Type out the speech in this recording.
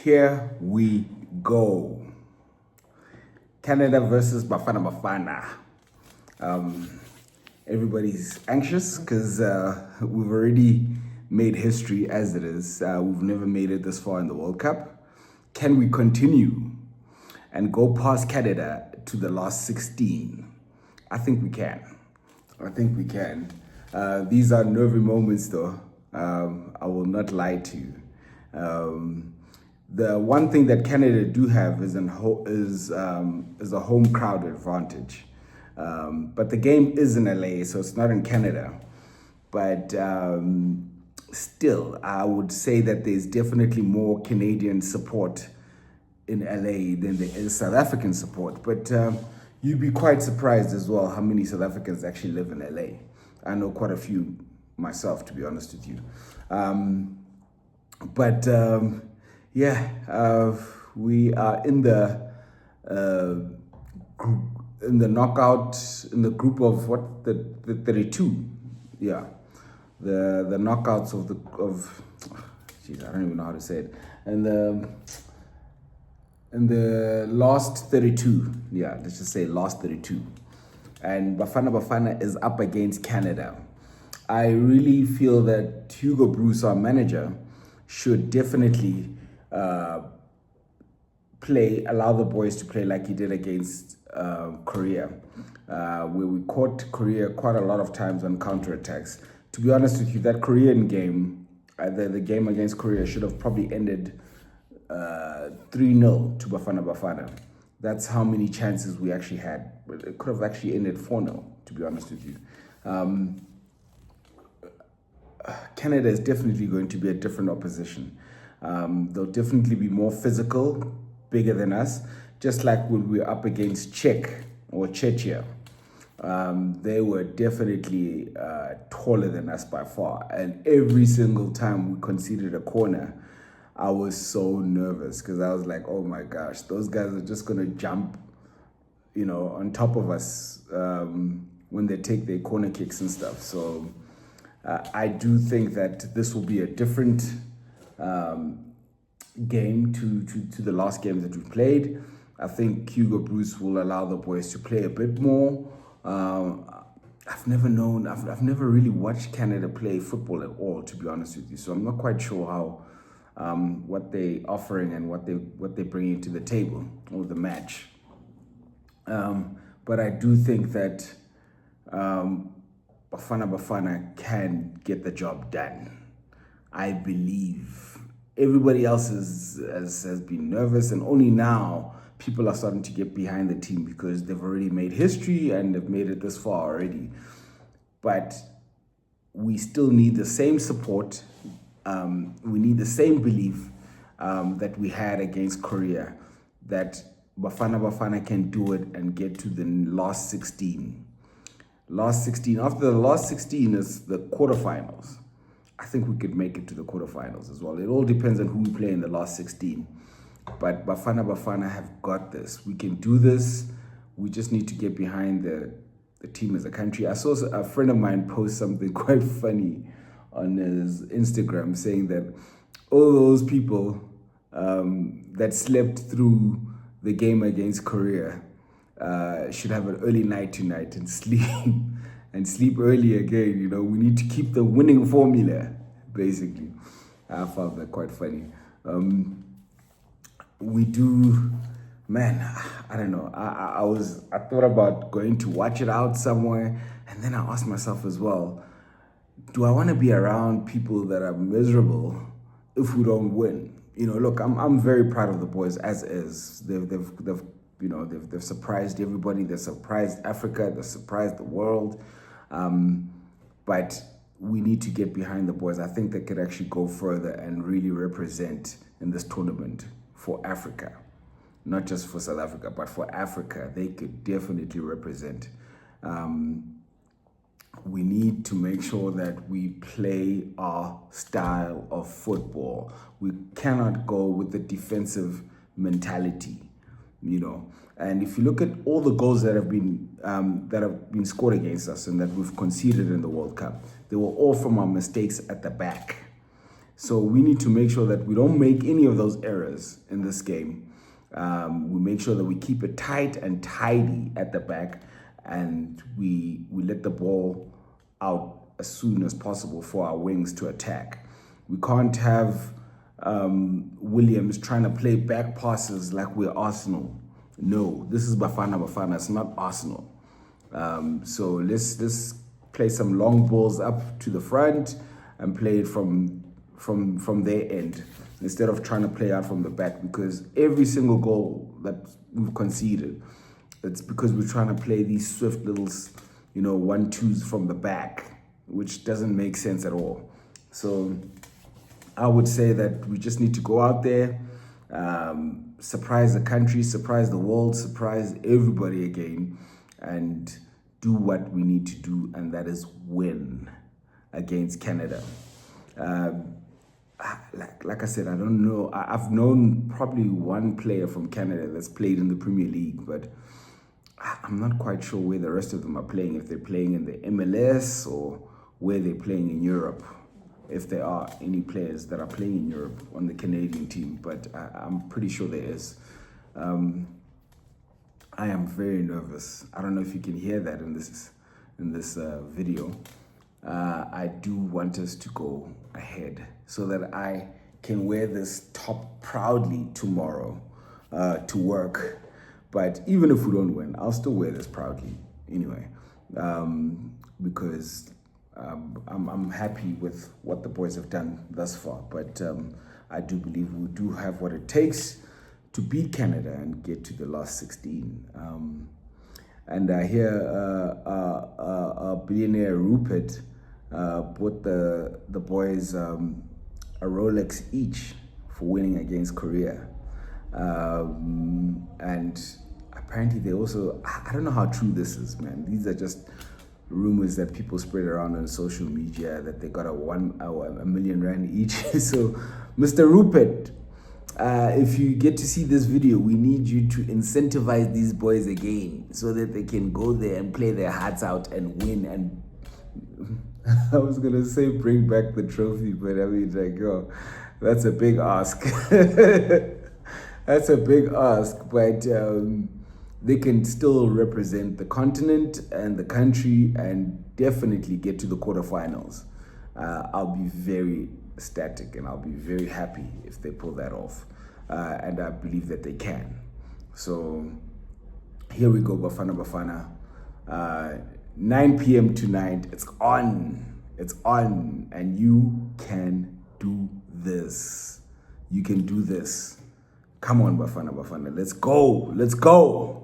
Here we go. Canada versus Bafana Bafana. Everybody's anxious because we've already made history as it is. We've never made it this far in the World Cup. Can we continue and go past Canada to the last 16? I think we can. These are nervy moments though. I will not lie to you. The one thing that Canada do have is a home crowd advantage. But the game is in LA, so it's not in Canada. But still, I would say that there's definitely more Canadian support in LA than there is South African support. But you'd be quite surprised as well how many South Africans actually live in LA. I know quite a few myself, to be honest with you. We are in the knockout, in the group of the 32. Yeah, the knockouts I don't even know how to say it. And the last 32. Yeah, let's just say last 32. And Bafana Bafana is up against Canada. I really feel that Hugo Bruce, our manager, should definitely allow the boys to play like he did against Korea, where we caught Korea quite a lot of times on counterattacks. To be honest with you, that Korean game, the game against Korea, should have probably ended 3-0 to Bafana Bafana. That's how many chances we actually had. But it could have actually ended 4-0, to be honest with you. Canada is definitely going to be a different opposition. They'll definitely be more physical, bigger than us, just like when we were up against Czechia. They were definitely taller than us by far. And every single time we conceded a corner, I was so nervous because I was like, oh my gosh, those guys are just going to jump, on top of us when they take their corner kicks and stuff. So I do think that this will be a different game to the last games that we played. I think Hugo Bruce will allow the boys to play a bit more. I've never really watched Canada play football at all, to be honest with you. So I'm not quite sure how what they're offering and what they bring to the table or the match. But I do think that Bafana Bafana can get the job done. I believe everybody else has been nervous, and only now people are starting to get behind the team because they've already made history and they've made it this far already. But we still need the same support. We need the same belief that we had against Korea, that Bafana Bafana can do it and get to the last 16. After the last 16 is the quarterfinals. I think we could make it to the quarterfinals as well. It all depends on who we play in the last 16. But Bafana Bafana have got this. We can do this. We just need to get behind the team as a country. I saw a friend of mine post something quite funny on his Instagram saying that all those people that slept through the game against Korea should have an early night tonight and sleep early again. We need to keep the winning formula, basically. I found that quite funny. We do, man, I don't know. I thought about going to watch it out somewhere, and then I asked myself as well, do I want to be around people that are miserable if we don't win? Look, I'm very proud of the boys as is. They've surprised everybody. They've surprised Africa. They've surprised the world. But we need to get behind the boys. I think they could actually go further and really represent in this tournament for Africa. Not just for South Africa, but for Africa. They could definitely represent. We need to make sure that we play our style of football. We cannot go with the defensive mentality, And if you look at all the goals that have been scored against us and that we've conceded in the World Cup, they were all from our mistakes at the back. So we need to make sure that we don't make any of those errors in this game. We make sure that we keep it tight and tidy at the back, and we let the ball out as soon as possible for our wings to attack. We can't have Williams trying to play back passes like we're Arsenal. No, this is Bafana Bafana. It's not Arsenal. So let's play some long balls up to the front and play it from their end instead of trying to play out from the back, because every single goal that we've conceded, it's because we're trying to play these swift little, 1-2s from the back, which doesn't make sense at all. So I would say that we just need to go out there, surprise the country, surprise the world, surprise everybody again, and do what we need to do, and that is win against Canada. Like I said, I don't know. I've known probably one player from Canada that's played in the Premier League, but I'm not quite sure where the rest of them are playing, if they're playing in the MLS or where they're playing in Europe, if there are any players that are playing in Europe on the Canadian team, but I'm pretty sure there is. I am very nervous. I don't know if you can hear that in this video. I do want us to go ahead so that I can wear this top proudly tomorrow to work. But even if we don't win, I'll still wear this proudly anyway, because I'm happy with what the boys have done thus far. But I do believe we do have what it takes to beat Canada and get to the last 16. And I hear billionaire Rupert bought the boys a Rolex each for winning against Korea. And apparently they also, I don't know how true this is, man. These are just rumors that people spread around on social media, that they got a million rand each. So, Mr. Rupert, if you get to see this video, we need you to incentivize these boys again so that they can go there and play their hearts out and win. And I was going to say bring back the trophy, but I mean, like, yo, that's a big ask. That's a big ask, but they can still represent the continent and the country and definitely get to the quarterfinals. I'll be very ecstatic and I'll be very happy if they pull that off. And I believe that they can. So here we go, Bafana Bafana. 9 p.m. tonight. It's on. It's on. And you can do this. You can do this. Come on, Bafana Bafana. Let's go. Let's go.